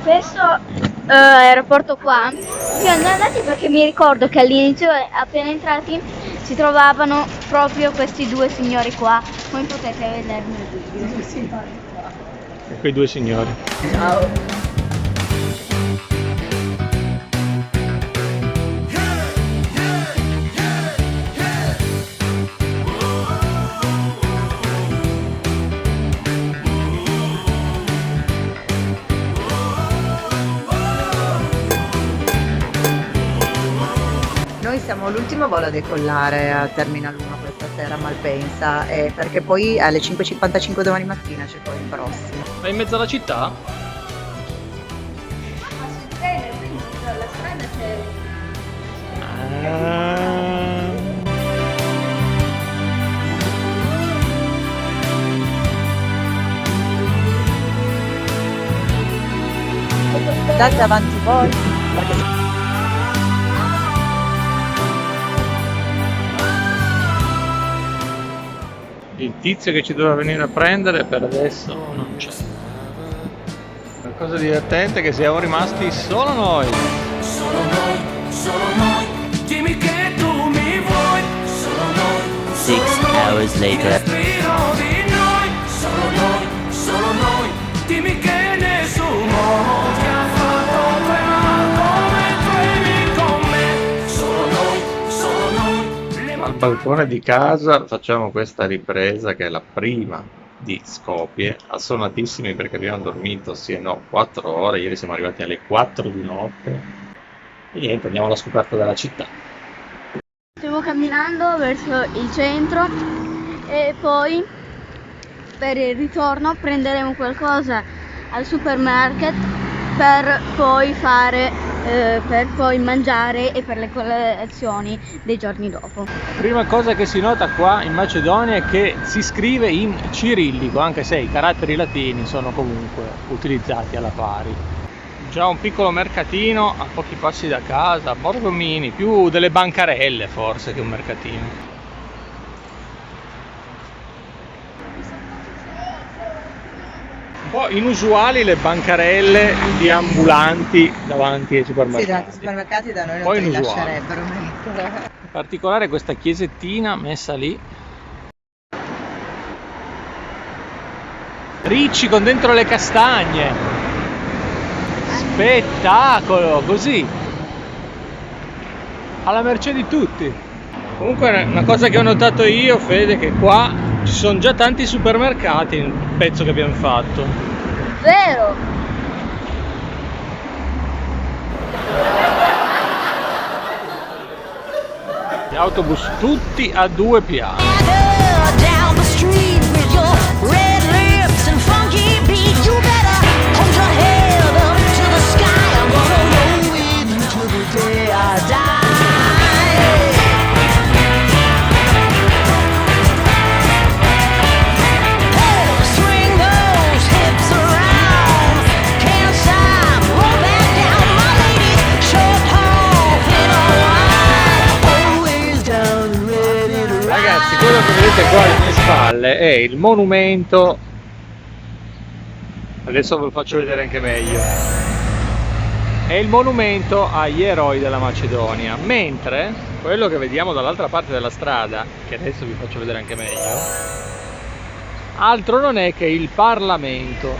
questo aeroporto qua siamo andati perché mi ricordo che all'inizio, appena entrati, si trovavano proprio questi due signori qua, come potete vedere nel video. Quei due signori. Ciao. Noi siamo l'ultimo volo a decollare a Terminal 1 questa sera a Malpensa, perché poi alle 5:55 domani mattina c'è poi il prossimo. Ma in mezzo alla città? La strada c'è. Andate avanti voi, perché Il tizio che ci doveva venire a prendere per adesso non c'è. La cosa divertente è che siamo rimasti solo noi. Solo noi, dimmi che tu mi vuoi. Solo noi, 6 hours later. Solo noi, dimmi che nessuno ti ha fatto prima come tu con me. Solo noi. Al balcone di casa facciamo questa ripresa che è la prima di Skopje, assonnatissimi perché abbiamo dormito sì e no 4 ore, ieri siamo arrivati alle 4 di notte e niente, andiamo alla scoperta della città. Stiamo camminando verso il centro e poi per il ritorno prenderemo qualcosa al supermarket per poi mangiare e per le colazioni dei giorni dopo. Prima cosa che si nota qua in Macedonia è che si scrive in cirillico, anche se i caratteri latini sono comunque utilizzati alla pari. Già un piccolo mercatino a pochi passi da casa, Borgomini, più delle bancarelle forse che un mercatino. Un po' inusuali le bancarelle di ambulanti davanti ai supermercati. sì, davanti ai supermercati da noi non Poi te li inusuali. lascerebbero mettere. In particolare questa chiesettina messa lì. Ricci con dentro le castagne. Spettacolo, così. Alla mercé di tutti. Comunque una cosa che ho notato io, Fede, che qua ci sono già tanti supermercati nel pezzo che abbiamo fatto. Vero? Gli autobus tutti a 2 piani. Down the street with your red lips and funky beat. You better hold your head up to the sky. I'm gonna roll with you till the day I die. Hey, swing those hips around. Can't stop, roll back down. My ladies, short, tall, thin or wide. Always down and ready to ride. Ragazzi, quello che vedete qua alle mie spalle è il monumento. Adesso ve lo faccio vedere anche meglio. È il monumento agli eroi della Macedonia, mentre quello che vediamo dall'altra parte della strada, che adesso vi faccio vedere anche meglio, altro non è che il Parlamento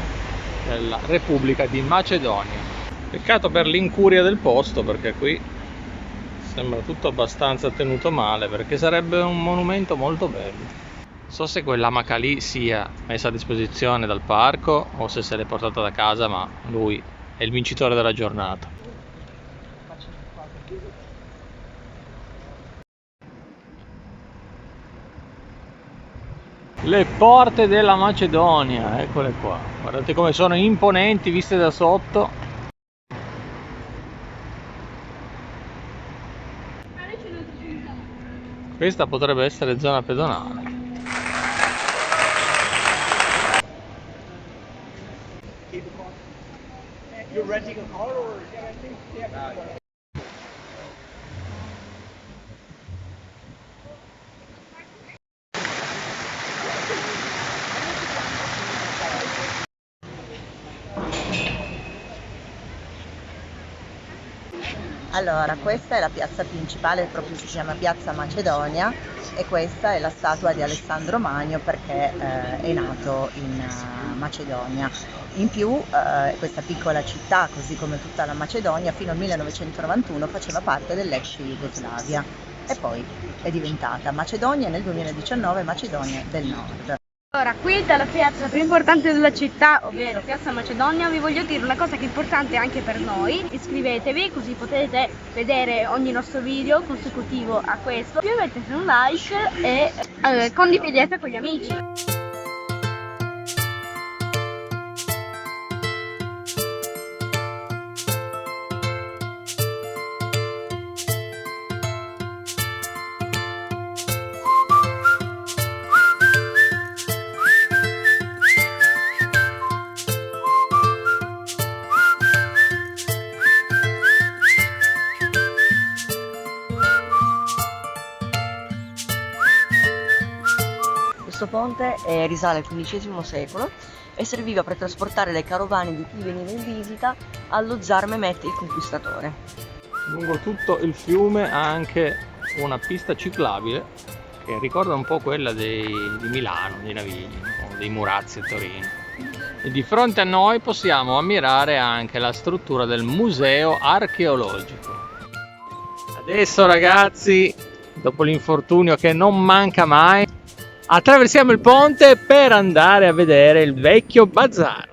della Repubblica di Macedonia. Peccato per l'incuria del posto, perché qui sembra tutto abbastanza tenuto male, perché sarebbe un monumento molto bello. Non so se quell'amaca lì sia messa a disposizione dal parco o se se l'è portata da casa, ma lui è il vincitore della giornata. Le porte della Macedonia, eccole qua. Guardate come sono imponenti viste da sotto. Questa potrebbe essere zona pedonale. You're renting a car or renting? Yeah. Allora, questa è la piazza principale, proprio si chiama Piazza Macedonia, e questa è la statua di Alessandro Magno perché è nato in Macedonia. In più, questa piccola città, così come tutta la Macedonia, fino al 1991 faceva parte dell'ex Jugoslavia e poi è diventata Macedonia, nel 2019 Macedonia del Nord. Allora, qui dalla piazza più importante della città, ovvero Piazza Macedonia, vi voglio dire una cosa che è importante anche per noi. Iscrivetevi così potete vedere ogni nostro video consecutivo a questo. Più mettete un like e condividete con gli amici. Questo ponte risale al XV secolo e serviva per trasportare le carovane di chi veniva in visita allo zar Mehmet il Conquistatore. Lungo tutto il fiume ha anche una pista ciclabile che ricorda un po' quella di Milano, di Navigli, o dei Murazzi a Torino. E di fronte a noi possiamo ammirare anche la struttura del museo archeologico. Adesso ragazzi, dopo l'infortunio che non manca mai, attraversiamo il ponte per andare a vedere il vecchio bazar.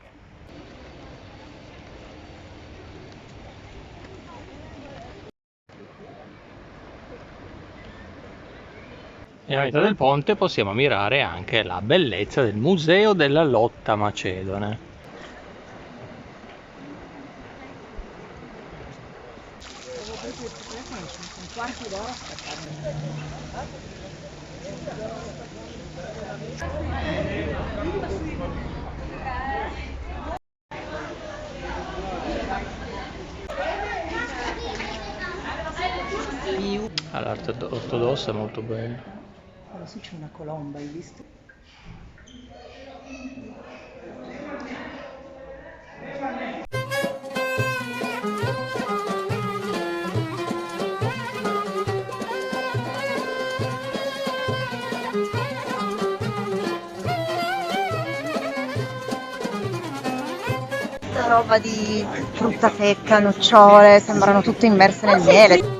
E a metà del ponte possiamo ammirare anche la bellezza del museo della lotta macedone. L'arte ortodossa è molto bella. Adesso c'è una colomba, hai visto? Questa roba di frutta secca, nocciole, sembrano tutte immerse nel miele.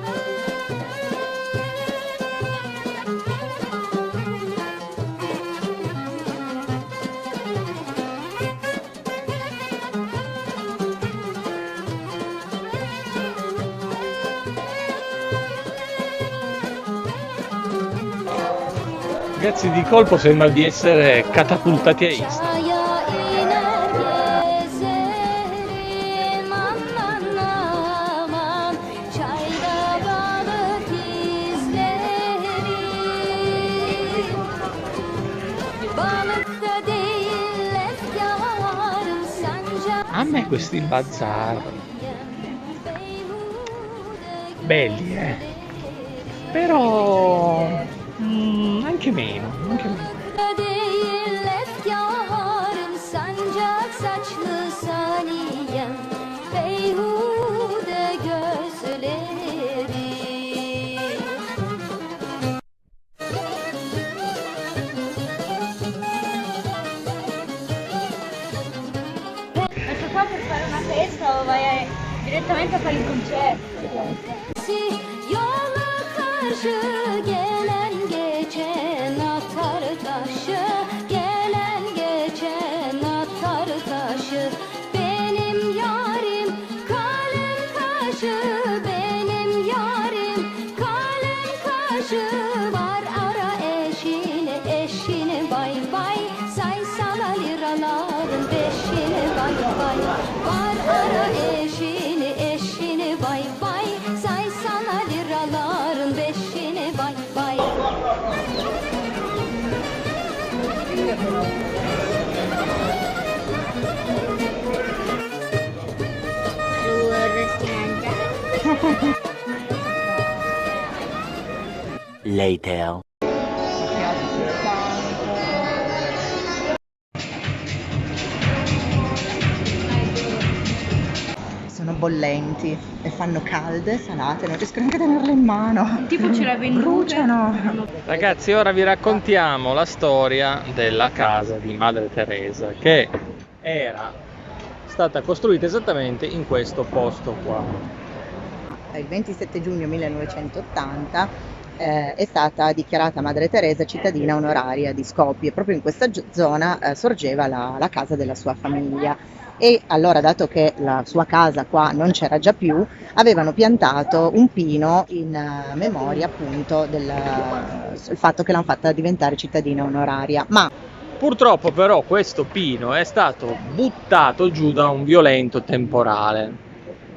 Ragazzi, di colpo sembra di essere catapultati a Istanbul. A me questi bazar belli, però anche meno. Questo qua per fare una festa o vai direttamente a fare il concerto? Yola karşı gelen geçen atar taşı, gelen geçen atar taşı. Benim yarim kalem kaşı, benim yarim kalem kaşı. Var ara eşini, eşini bay bay, say sana liraların beşini bay bay. Var ara eşini, eşini bay bay, say sana liraların beşini bay bay. Later. Sono sono bollenti e fanno calde, salate, non riescono neanche a tenerle in mano. Tipo ce l'ha venduta. Bruciano. Ragazzi, ora vi raccontiamo la storia della casa di Madre Teresa, che era stata costruita esattamente in questo posto qua. Il 27 giugno 1980 è stata dichiarata Madre Teresa cittadina onoraria di Skopje. Proprio in questa zona sorgeva la casa della sua famiglia, e allora, dato che la sua casa qua non c'era già più, avevano piantato un pino in memoria appunto del fatto che l'hanno fatta diventare cittadina onoraria. Ma Purtroppo però questo pino è stato buttato giù da un violento temporale,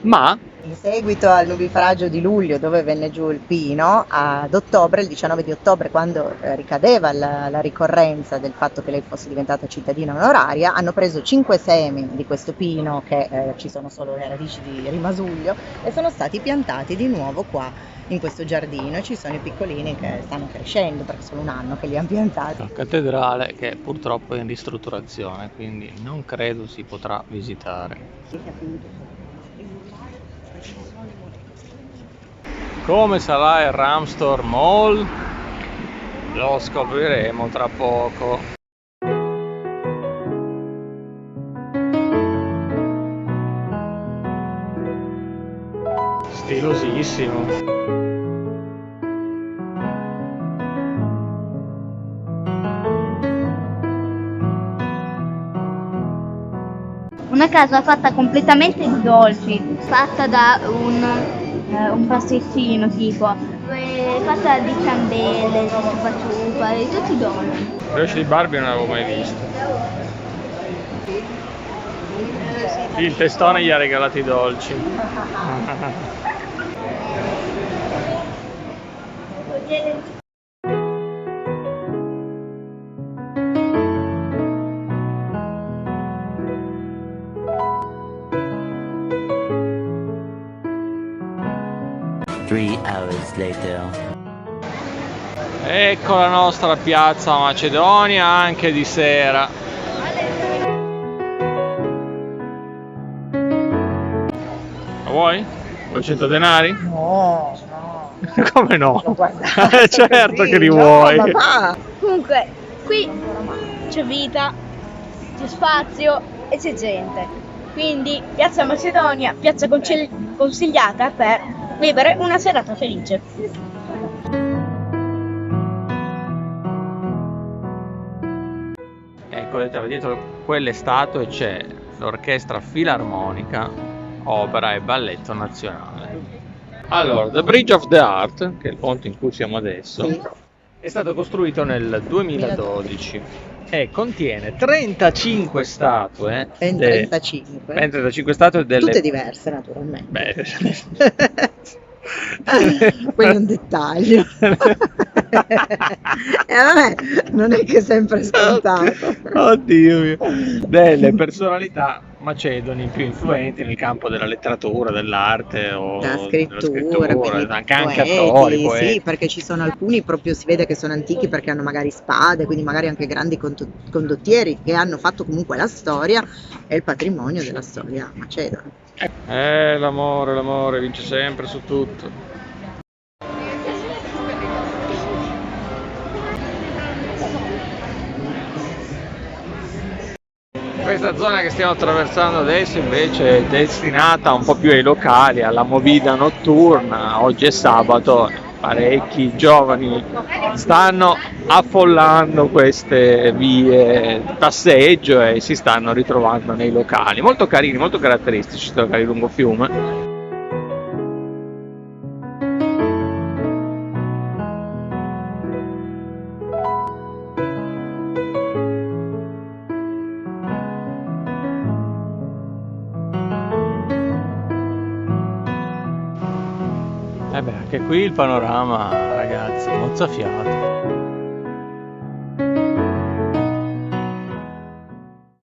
ma in seguito al nubifragio di luglio, dove venne giù il pino, ad ottobre, il 19 di ottobre, quando ricadeva la ricorrenza del fatto che lei fosse diventata cittadina onoraria, hanno preso 5 semi di questo pino, che ci sono solo le radici di rimasuglio, e sono stati piantati di nuovo qua in questo giardino, e ci sono i piccolini che stanno crescendo perché sono un anno che li hanno piantati. la cattedrale che purtroppo è in ristrutturazione, quindi non credo si potrà visitare. Come sarà il Ramstor Mall? Lo scopriremo tra poco. Stilosissimo. Una casa fatta completamente di dolci, fatta da un passettino tipo, fatta di candele, di ciupa ciupa, di tutti i dolci. Brioche di Barbie non l'avevo mai visto. Il testone gli ha regalato i dolci. 3 hours later. Ecco la nostra piazza Macedonia anche di sera. La vuoi? 200 denari? No, no. Come no? L'ho guardato Certo così, che li no, vuoi. ma va. Comunque, qui c'è vita, c'è spazio e c'è gente. Quindi Piazza Macedonia, piazza consigliata per vivere una serata felice. Ecco, vedete, dietro quelle statue c'è l'orchestra filarmonica, opera e balletto nazionale. Allora, The Bridge of the Art, che è il ponte in cui siamo adesso, Sì. è stato costruito nel 2012 e contiene 35 statue. Ben 35. Ben 35 statue delle... Tutte diverse, naturalmente. Beh, Quello è un dettaglio. Vabbè, non è che è sempre scontato. Oddio mio. Delle personalità macedoni più influenti nel campo della letteratura, dell'arte o La della scrittura, quindi anche poeti, attori, poeti. sì, perché ci sono alcuni proprio si vede che sono antichi perché hanno magari spade, quindi magari anche grandi condottieri che hanno fatto comunque la storia e il patrimonio della storia macedone. L'amore vince sempre su tutto. Questa zona che stiamo attraversando adesso invece è destinata un po' più ai locali, alla movida notturna. Oggi è sabato, parecchi giovani stanno affollando queste vie di passeggio e si stanno ritrovando nei locali. Molto carini, molto caratteristici questi locali lungo fiume. Beh, anche qui il panorama, ragazzi, mozzafiato.